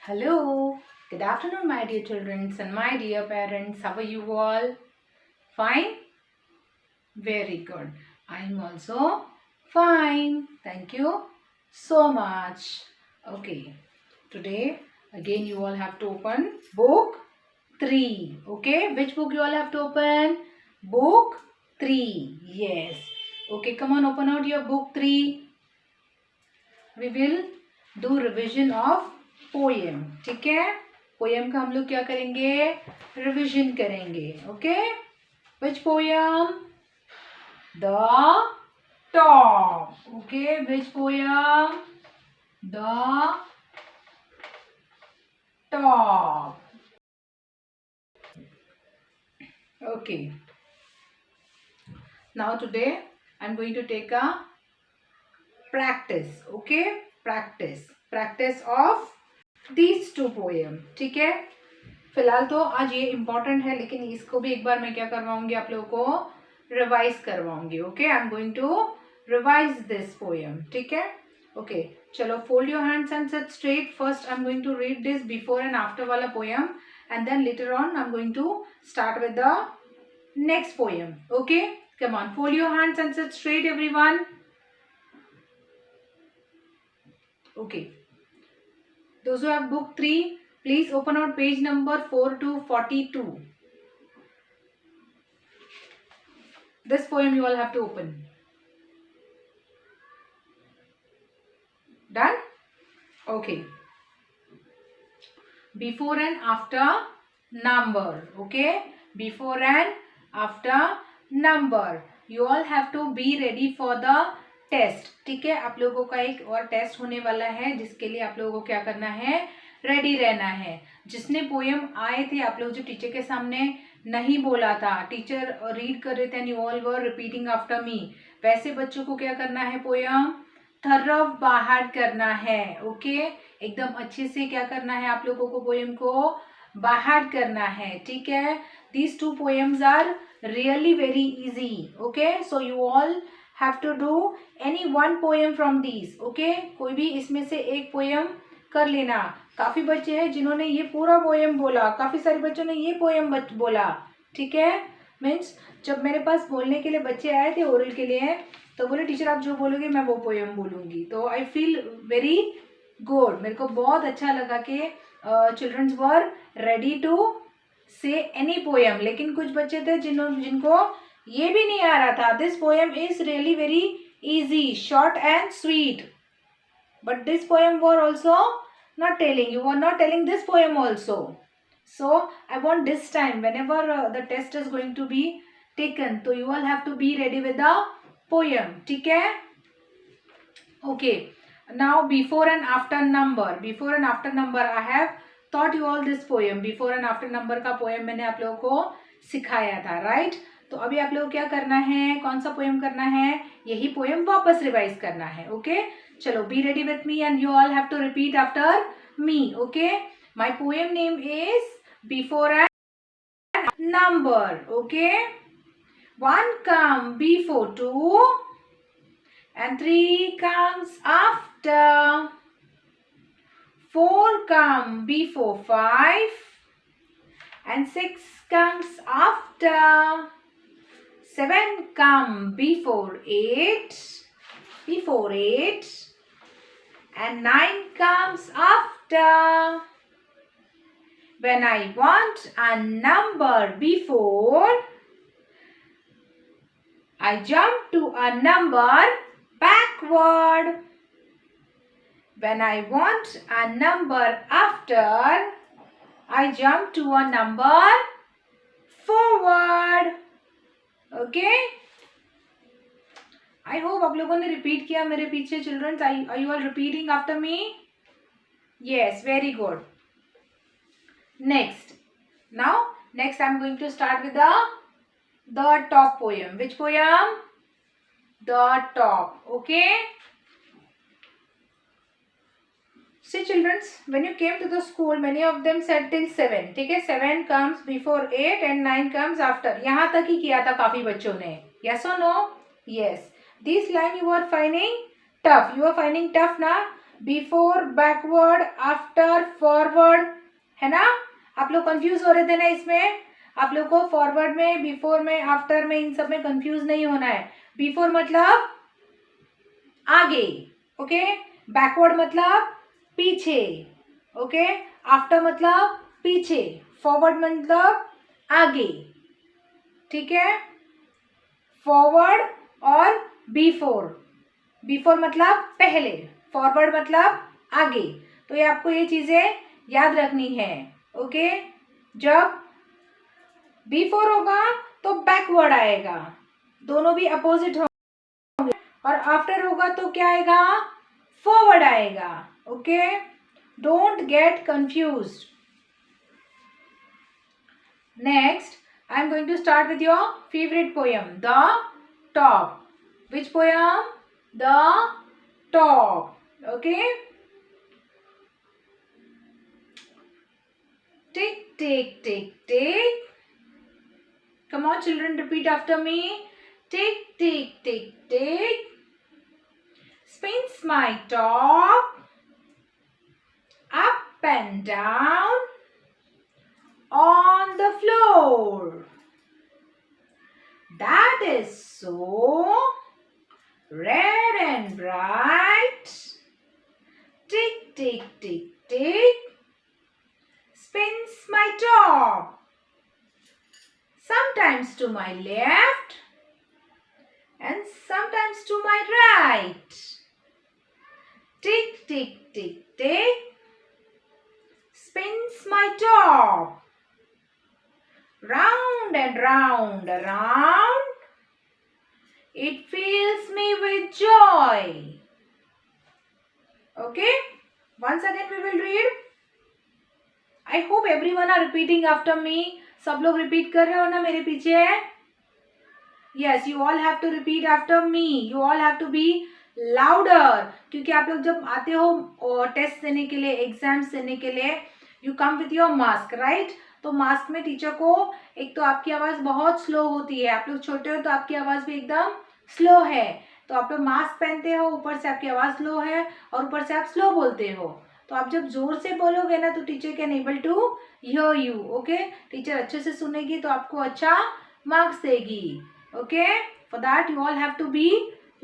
Hello, good afternoon, my dear children and my dear parents. How are you all? Fine? Very good. I am also fine. Thank you so much. Okay, today again you all have to open book 3. Okay, which book you all have to open? Book 3. Yes. Okay, come on, open out your book 3. We will do revision of poem. ठीक है, poem का हम लोग क्या करेंगे? Revision करेंगे. Okay, which poem? The top. Okay, which poem? The top. Okay, now today I'm going to take a practice. Okay, practice of these two poem. ठीक है, फिलहाल तो आज ये इम्पोर्टेंट है, लेकिन इसको भी एक बार मैं क्या करवाऊंगी, आप लोगों को रिवाइज करवाऊंगी. Okay, I am going to revise this poem. ठीक है, ओके, चलो fold your hands and sit straight. First I am going to read this before and after वाला poem, and then later on I'm going to start with the next poem. Okay, come on, fold your hands and sit straight everyone. Okay, those who have book 3, please open out page number 4 to 42. This poem you all have to open. Done? Okay. Before and after number. Okay, before and after number. You all have to be ready for the test. ठीक है, आप लोगों का एक और test होने वाला है, जिसके लिए आप लोगों को क्या करना है? रेडी रहना है. जिसने पोएम आए थे, आप लोग जो टीचर के सामने नहीं बोला था, टीचर रीड कर रहे थे and you all were repeating after me, वैसे बच्चों को क्या करना है? पोएम थर्व बाहर करना है. ओके, एकदम अच्छे से क्या करना है आप लोगों को? पोएम को बाहर करना है. ठीक है, these two poems are really very easy. Okay, so you all have to do any one poem from these. Okay, कोई भी इसमें से एक पोएम कर लेना. काफी बच्चे हैं जिन्होंने ये पूरा पोएम बोला, काफी सारे बच्चों ने ये पोएम बोला. ठीक है, मीन्स जब मेरे पास बोलने के लिए बच्चे आए थे ओरल के लिए, तो बोले टीचर आप जो बोलोगे मैं वो पोएम बोलूंगी. तो आई फील वेरी गुड. मेरे को बहुत अच्छा लगा कि चिल्ड्रंस वर रेडी टू से एनी पोएम. लेकिन कुछ बच्चे थे जिनको ये भी नहीं आ रहा था. This poem is really very easy, short and sweet, but this poem were also not telling, you were not telling this poem also. So I want this time, whenever the test is going to be taken, so you all have to be ready with the poem. ठीक है, okay. Now before and after number. Before and after number I have taught you all this poem. Before and after number का poem मैंने आप लोगों को सिखाया था, right? तो अभी आप लोगों को क्या करना है? कौन सा पोएम करना है? यही पोएम वापस रिवाइज करना है. ओके, चलो, be ready with me and you all have to repeat after me. Okay, my poem name is before and number. Okay, 1 come before 2 and 3 comes after. 4 come before 5 and 6 comes after. 7 come before 8 and 9 comes after. When I want a number before, I jump to a number backward. When I want a number after, I jump to a number forward. Okay, I hope आप लोगों ने repeat किया मेरे पीछे. Children, are you all repeating after me? Yes, very good. Next I'm going to start with the top poem. Which poem? The top. Okay, see children, when you came to the school, many of them said till 7. ठीक है, 7 comes before 8 and 9 comes after. यहाँ तक ही किया था काफी बच्चों ने. Yes or no? Yes. This line you are finding tough. You are finding tough ना? बिफोर, बैकवर्ड, आफ्टर, फॉरवर्ड, है ना। आप लोग कंफ्यूज हो रहे थे ना इसमें। आप लोग को फॉरवर्ड में, बिफोर में, आफ्टर में, इन सब में कंफ्यूज नहीं होना है। बिफोर मतलब आगे, ओके। बैकवर्ड मतलब पीछे, ओके। आफ्टर मतलब पीछे, फॉरवर्ड मतलब आगे, ठीक है। फॉरवर्ड और बिफोर, बिफोर मतलब पहले, फॉरवर्ड मतलब आगे। तो ये आपको ये चीजें याद रखनी है, ओके। जब बिफोर होगा तो बैकवर्ड आएगा, दोनों भी अपोजिट होंगे। और आफ्टर होगा तो क्या आएगा, फॉरवर्ड आएगा, okay. Don't get confused. Next, I am going to start with your favorite poem, The Top. Which poem? The Top. Okay. Tick, tick, tick, tick. Come on, children, repeat after me. Tick, tick, tick, tick. Spins my top up and down on the floor. That is so red and bright. Tick, tick, tick, tick. Spins my top. Sometimes to my left and sometimes to my right. Tick, tick, tick, tick. Spins my top. Round and round around. It fills me with joy. Okay? Once again we will read. I hope everyone are repeating after me. सब लोग repeat कर रहे हो ना मेरे पीछे? Yes, you all have to repeat after me. You all have to be louder. क्योंकि आप लोग जब आते हो टेस्ट देने के लिए, एग्जाम्स देने के लिए, you come with your mask, right? तो मास्क में टीचर को एक तो आपकी आवाज़ बहुत स्लो होती है। आप लोग छोटे हो तो आपकी आवाज़ भी एकदम स्लो है। तो आप लोग मास्क पहनते हो, ऊपर से आपकी आवाज़ स्लो है और ऊपर से आप स्लो बोलते हो। तो आप जब जोर से बोलोगे ना तो teacher can able to hear you, okay. Teacher अच्छे से सुनेगी तो आपको अच्छा मार्क्स देगी, okay. For that you all have to be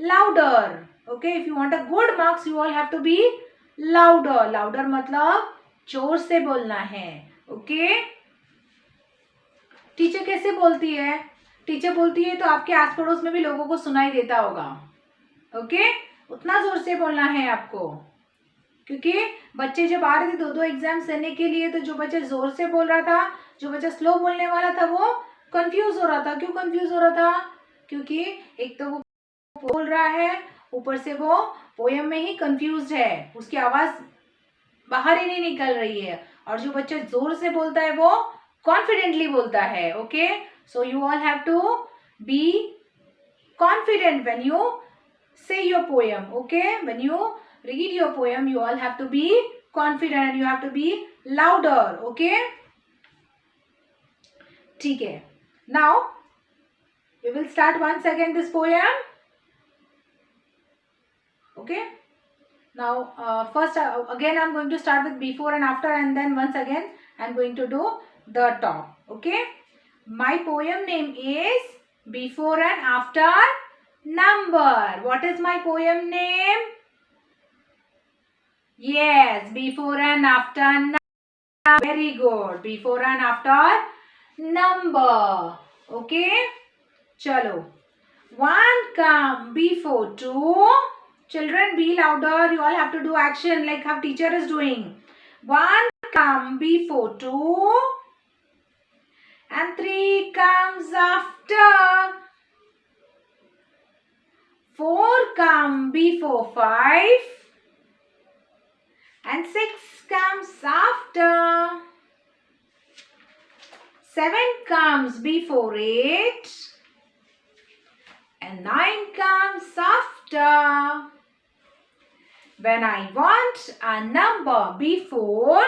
louder, okay. If you want a good marks you all have to be louder. Louder मतलब जोर से बोलना है, ओके। टीचर कैसे बोलती है? टीचर बोलती है तो आपके आस पड़ोस में भी लोगों को सुनाई देता होगा, ओके। उतना जोर से बोलना है आपको, क्योंकि बच्चे जब आ रहे थे दो एग्जाम्स देने के लिए तो जो बच्चा जोर से बोल रहा था, जो बच्चा स्लो बोलने वाला था वो कंफ्यूज हो रहा था। क्यों कंफ्यूज हो रहा था? क्योंकि एक तो वो बोल रहा है, ऊपर से वो पोयम में ही कंफ्यूज है, उसकी आवाज बाहर ही नहीं निकल रही है। और जो बच्चा जोर से बोलता है वो कॉन्फिडेंटली बोलता है, okay. So you all have to be confident when you say your poem, okay? When you read your poem you all have to be confident and you have to be louder, okay? ठीक है। Now we will start once again this poem, okay? Now first again I'm going to start with before and after, and then once again I'm going to do the top, okay? My poem name is Before and After Number. What is my poem name? Yes, before and after number. Very good. Before and after number. Okay. Chalo. One come before two. Children, be louder. You all have to do action like how teacher is doing. One come before two. And three comes after. Four come before five. And 6 comes after. 7 comes before 8. And 9 comes after. When I want a number before,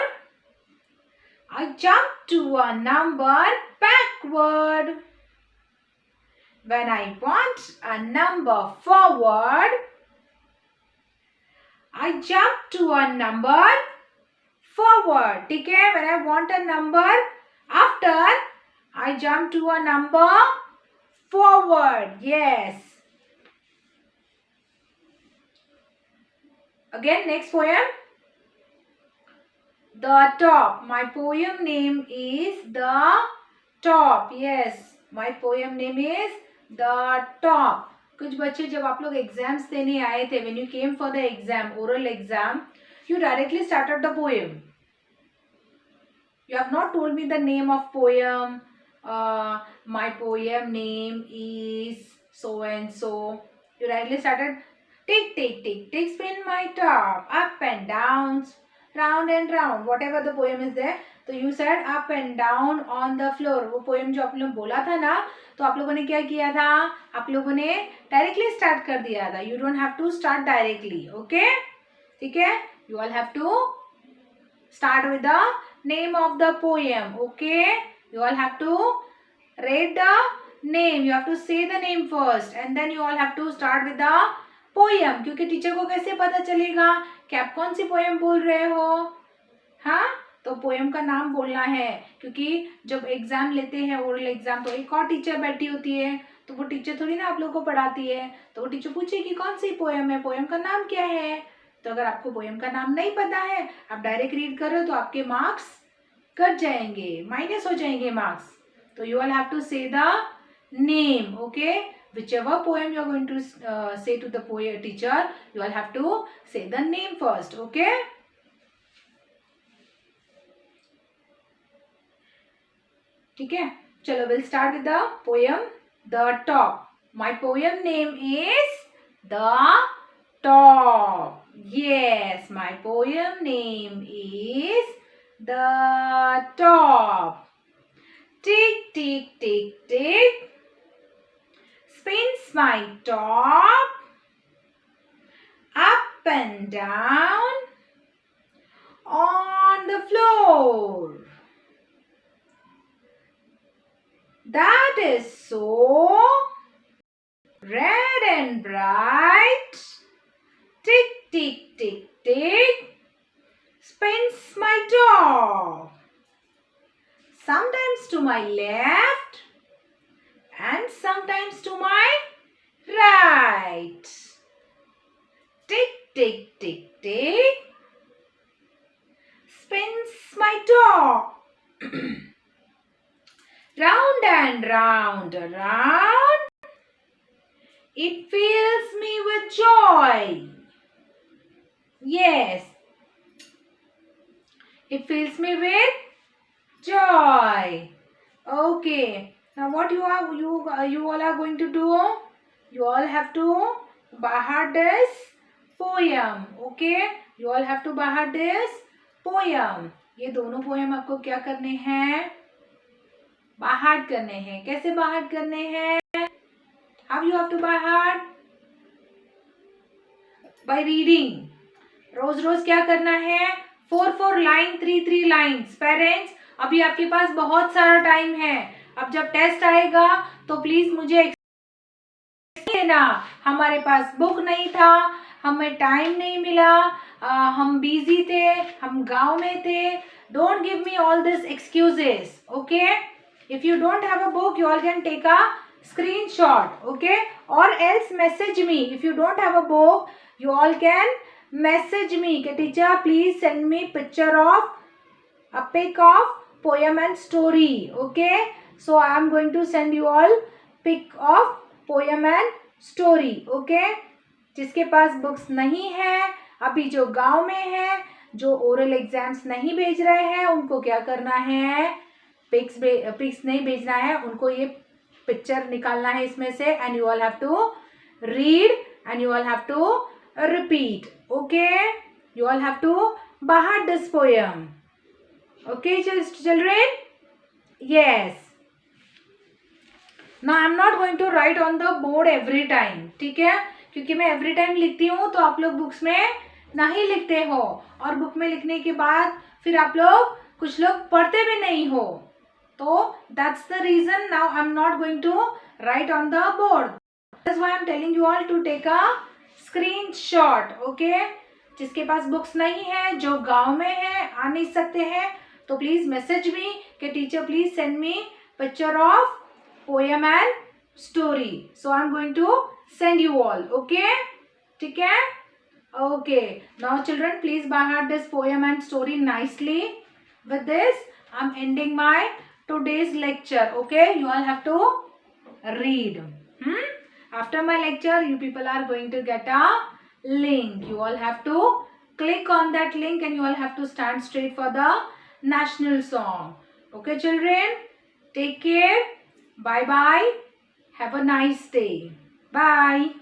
I jump to a number backward. When I want a number forward, I jump to a number forward. ठीक है? When I want a number after, I jump to a number forward. Yes. Again, next poem. The top. My poem name is The Top. Yes, my poem name is The Top. कुछ बच्चे जब आप लोग exams देने आए थे, when you came for the exam, oral exam, you directly started the poem. You have not told me the name of poem. My poem name is so and so. You directly started tick tick tick tick, spin my top, up and down, round and round, whatever the poem is there. तो you said up and down on the floor. वो poem जो आप लोग बोला था ना, तो आप लोगों ने क्या किया था? आप लोगों ने directly start कर दिया था. You don't have to start directly. Okay? ठीक है? You all have to start with the name of the poem. Okay? You all have to read the name. You have to say the name first, and then you all have to start with the poem. क्योंकि teacher को कैसे पता चलेगा कि आप कौन सी poem बोल रहे हो? हाँ, तो पोएम का नाम बोलना है, क्योंकि जब एग्जाम लेते हैं ओरल एग्जाम, तो एक और टीचर बैठी होती है, तो वो टीचर थोड़ी ना आप लोगों को पढ़ाती है, तो वो टीचर पूछेगी कौन सी पोएम है, पोएम का नाम क्या है. तो अगर आपको पोएम का नाम नहीं पता है, आप डायरेक्ट रीड कर रहे हो, तो आपके मार्क्स कट जाएंगे, माइनस हो जाएंगे मार्क्स. तो यू ऑल हैव टू से the name. Okay, whichever poem you are going to say to the teacher, you all have to say the name first. Okay? ठीक है, चलो, we'll start with the poem The Top. My poem name is The Top. Yes, my poem name is The Top. Tick tick tick tick, spins my top up and down on the floor. That is so red and bright. Tick tick tick tick, spins my top. Sometimes to my left and sometimes to my right. Tick tick tick tick, spins my top. Round and round around, it fills me with joy. Yes, it fills me with joy. Okay. Now what you all are going to do? You all have to bahar this poem. Okay? You all have to bahar this poem. ये दोनों poem आपको क्या करने हैं? bahar करने हैं. कैसे bahar करने हैं? How you have to bahar? By reading. रोज रोज क्या करना है? 4 लाइन, 3 लाइन्स. पेरेंट्स, अभी आपके पास बहुत सारा टाइम है. अब जब टेस्ट आएगा तो प्लीज मुझे देना. हमारे पास बुक नहीं था, हमें टाइम नहीं मिला, हम बिजी थे, हम गांव में थे. Don't give me all this excuses. Okay, if you don't have a book, you all can take a screenshot. Okay, or else message me. If you don't have a book, you all can message me कि teacher please send me picture of a pic of poem and story. Okay, so I am going to send you all pic of poem and story. Okay, जिसके पास books नहीं है, अभी जो गांव में है, जो ओरल एग्जाम्स नहीं भेज रहे हैं, उनको क्या करना है? पिक्स नहीं भेजना है, उनको ये पिक्चर निकालना है इसमें से, and you all have to read and you all have to repeat. Okay, you all have to bahar this poem. Okay, children? Yes. Now I am not going to write on the board every time. ठीक है, क्योंकि मैं every time लिखती हूँ तो आप लोग books में नहीं लिखते हो, और बुक में लिखने के बाद फिर आप लोग कुछ लोग पढ़ते भी नहीं हो. तो that's the reason now I am not going to write on the board. That's why I am telling you all to take a screenshot. Okay, जिसके पास बुक्स नहीं है, जो गांव में है, आ नहीं सकते हैं, तो प्लीज मैसेज मी कि teacher please send me picture of poem and story. So I am going to send you all. Okay, ठीक है. Okay, now children, please by heart this poem and story nicely. With this, I'm ending my today's lecture. Okay, you all have to read. After my lecture, you people are going to get a link. You all have to click on that link and you all have to stand straight for the national song. Okay, children, take care. Bye bye. Have a nice day. Bye.